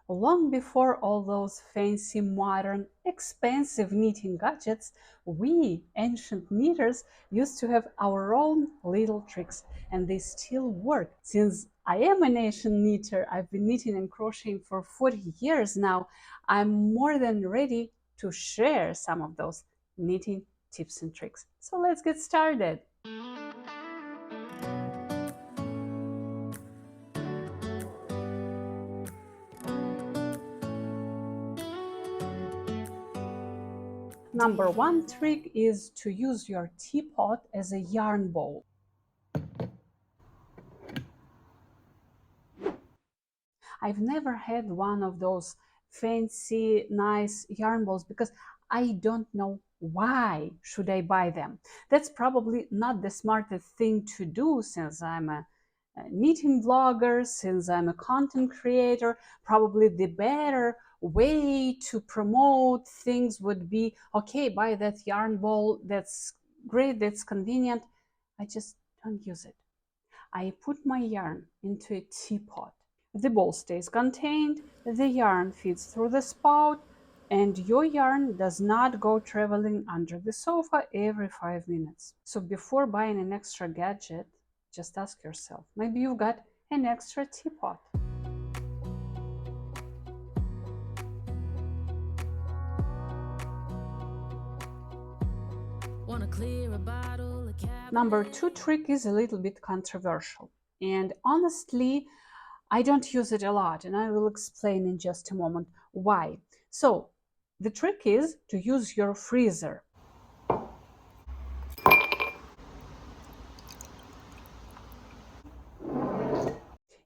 Long before all those fancy, modern, expensive knitting gadgets, we ancient knitters used to have our own little tricks, and they still work. Since I am an ancient knitter, I've been knitting and crocheting for 40 years now, I'm more than ready to share some of those knitting tips and tricks. So let's get started. Number one trick is to use your teapot as a yarn bowl. I've never had one of those fancy, nice yarn bowls because I don't know why should I buy them. That's probably not the smartest thing to do since I'm a knitting vlogger, since I'm a content creator. Probably the better way to promote things would be, okay, buy that yarn bowl, that's great, that's convenient. I just don't use it. I put my yarn into a teapot. The bowl stays contained, the yarn feeds through the spout, and your yarn does not go traveling under the sofa every 5 minutes. So before buying an extra gadget, just ask yourself, maybe you've got an extra teapot. Number two trick is a little bit controversial, and honestly, I don't use it a lot, and I will explain in just a moment why. So, the trick is to use your freezer.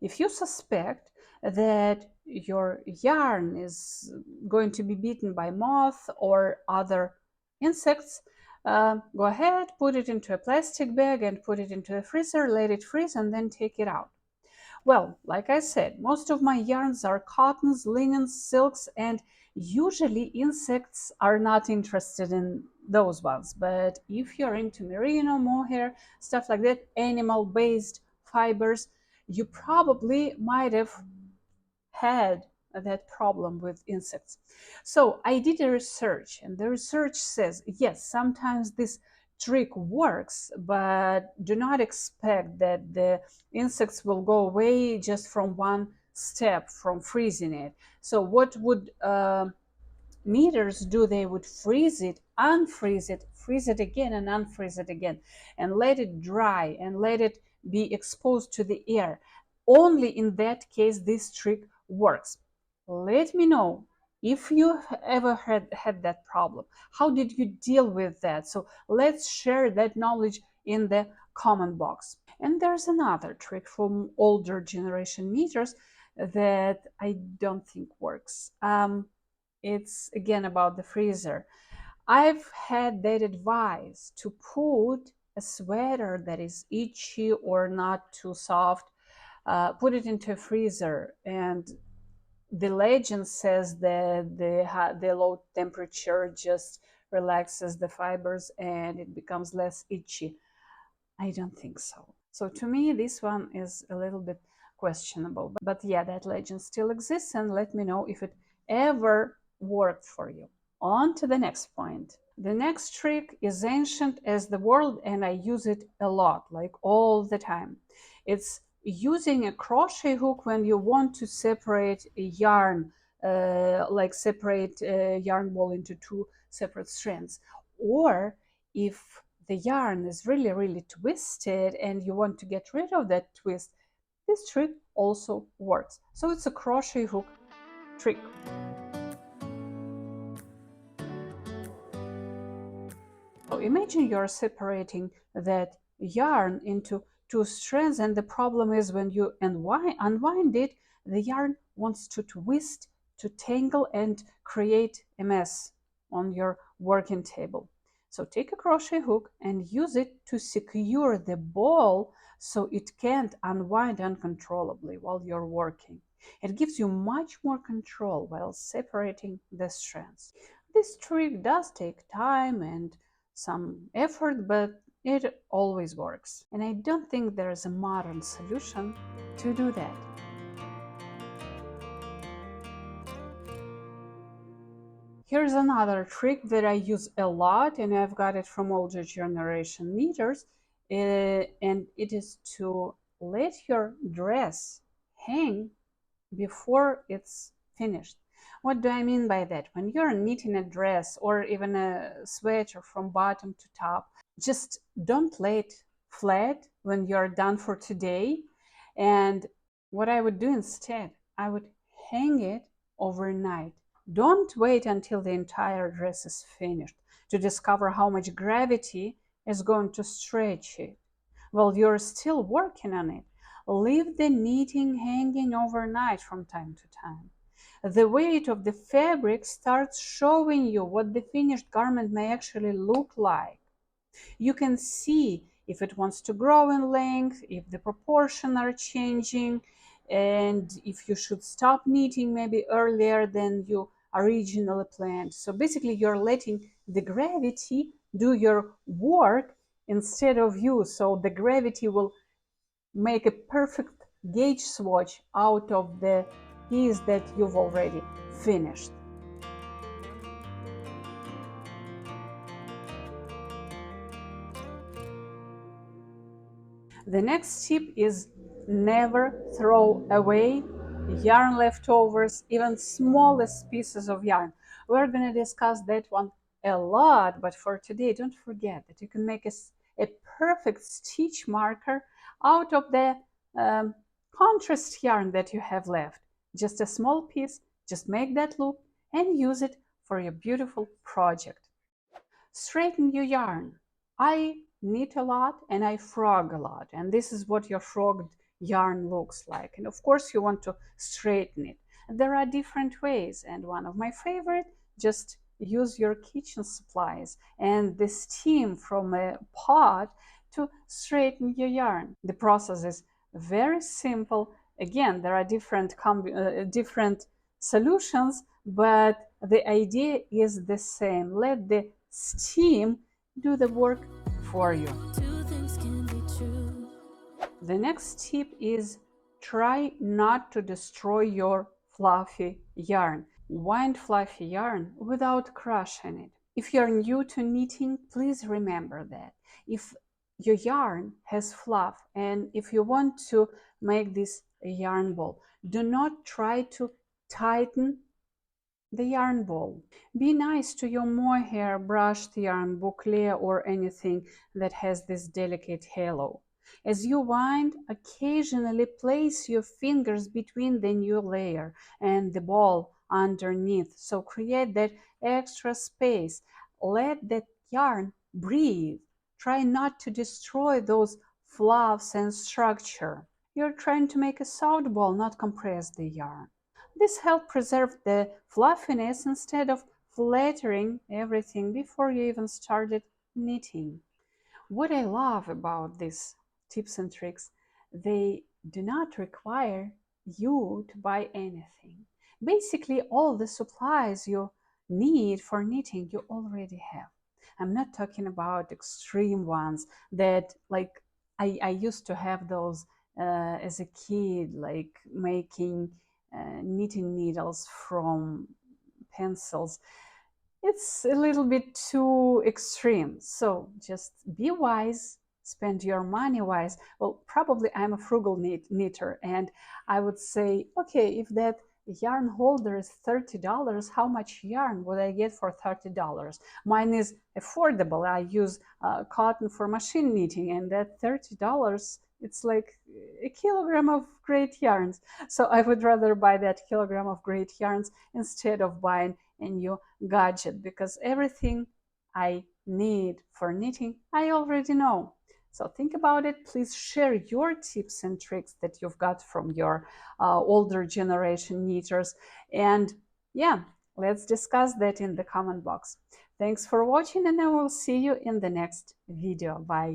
If you suspect that your yarn is going to be bitten by moth or other insects, go ahead, put it into a plastic bag and put it into the freezer, let it freeze, and then take it out. Well, like I said, most of my yarns are cottons, linens, silks, and usually insects are not interested in those ones. But if you're into merino, mohair, stuff like that, animal-based fibers, you probably might have had that problem with insects. So I did a research, and the research says, yes, sometimes this trick works, but do not expect that the insects will go away just from one step from freezing it. So what would knitters do? They would freeze it, unfreeze it, freeze it again, and unfreeze it again, and let it dry and let it be exposed to the air. Only in that case this trick works. Let me know if you ever had that problem. How did you deal with that? So let's share that knowledge in the comment box. And there's another trick from older generation knitters that I don't think works. It's again about the freezer. I've had that advice to put a sweater that is itchy or not too soft, put it into a freezer, and the legend says that the low temperature just relaxes the fibers and it becomes less itchy. I don't think so. So to me, this one is a little bit questionable. But yeah, that legend still exists, and let me know if it ever worked for you. On to the next point. The next trick is ancient as the world, and I use it a lot, like all the time. It's using a crochet hook when you want to separate a yarn, like separate a yarn ball into two separate strands. Or if the yarn is really, really twisted and you want to get rid of that twist, this trick also works. So it's a crochet hook trick. So imagine you're separating that yarn into two strands, and the problem is when you unwind it, the yarn wants to twist, to tangle, and create a mess on your working table. So take a crochet hook and use it to secure the ball so it can't unwind uncontrollably while you're working. It gives you much more control while separating the strands. This trick does take time and some effort, but it always works. And I don't think there's a modern solution to do that. Here's another trick that I use a lot, and I've got it from older generation knitters, and it is to let your dress hang before it's finished. What do I mean by that? When you're knitting a dress or even a sweater from bottom to top, just don't lay it flat when you're done for today. And what I would do instead, I would hang it overnight. Don't wait until the entire dress is finished to discover how much gravity is going to stretch it. While you're still working on it, leave the knitting hanging overnight from time to time. The weight of the fabric starts showing you what the finished garment may actually look like. You can see if it wants to grow in length, if the proportions are changing, and if you should stop knitting maybe earlier than you originally planned. So basically, you're letting the gravity do your work instead of you. So the gravity will make a perfect gauge swatch out of the piece that you've already finished. The next tip is never throw away yarn leftovers, even smallest pieces of yarn. We're going to discuss that one a lot, but for today, don't forget that you can make a perfect stitch marker out of the contrast yarn that you have left. Just a small piece, just make that loop and use it for your beautiful project. Straighten your yarn. I knit a lot and I frog a lot, and this is what your frogged yarn looks like. And of course you want to straighten it. There are different ways, and one of my favorite, just use your kitchen supplies and the steam from a pot to straighten your yarn. The process is very simple. Again, there are different solutions, but the idea is the same. Let the steam do the work for you. Two things can be true. The next tip is try not to destroy your fluffy yarn. Wind fluffy yarn without crushing it. If you're new to knitting, please remember that. If your yarn has fluff and if you want to make this a yarn ball, do not try to tighten the yarn ball. Be nice to your mohair, brushed yarn, boucle, or anything that has this delicate halo. As you wind, occasionally place your fingers between the new layer and the ball underneath, so create that extra space. Let that yarn breathe. Try not to destroy those fluffs and structure. You're trying to make a soft ball, not compress the yarn. This helps preserve the fluffiness instead of flattering everything before you even started knitting. What I love about these tips and tricks, they do not require you to buy anything. Basically, all the supplies you need for knitting you already have. I'm not talking about extreme ones that, like, I used to have those as a kid, like making knitting needles from pencils. It's a little bit too extreme. So just be wise, spend your money wise. Well, probably I'm a frugal knitter, and I would say, okay, if that yarn holder is $30, how much yarn would I get for $30? Mine is affordable. I use cotton for machine knitting, and that $30, it's like a kilogram of great yarns. So I would rather buy that kilogram of great yarns instead of buying a new gadget, because everything I need for knitting I already know. So think about it. Please share your tips and tricks that you've got from your older generation knitters. And yeah, let's discuss that in the comment box. Thanks for watching, and I will see you in the next video. Bye.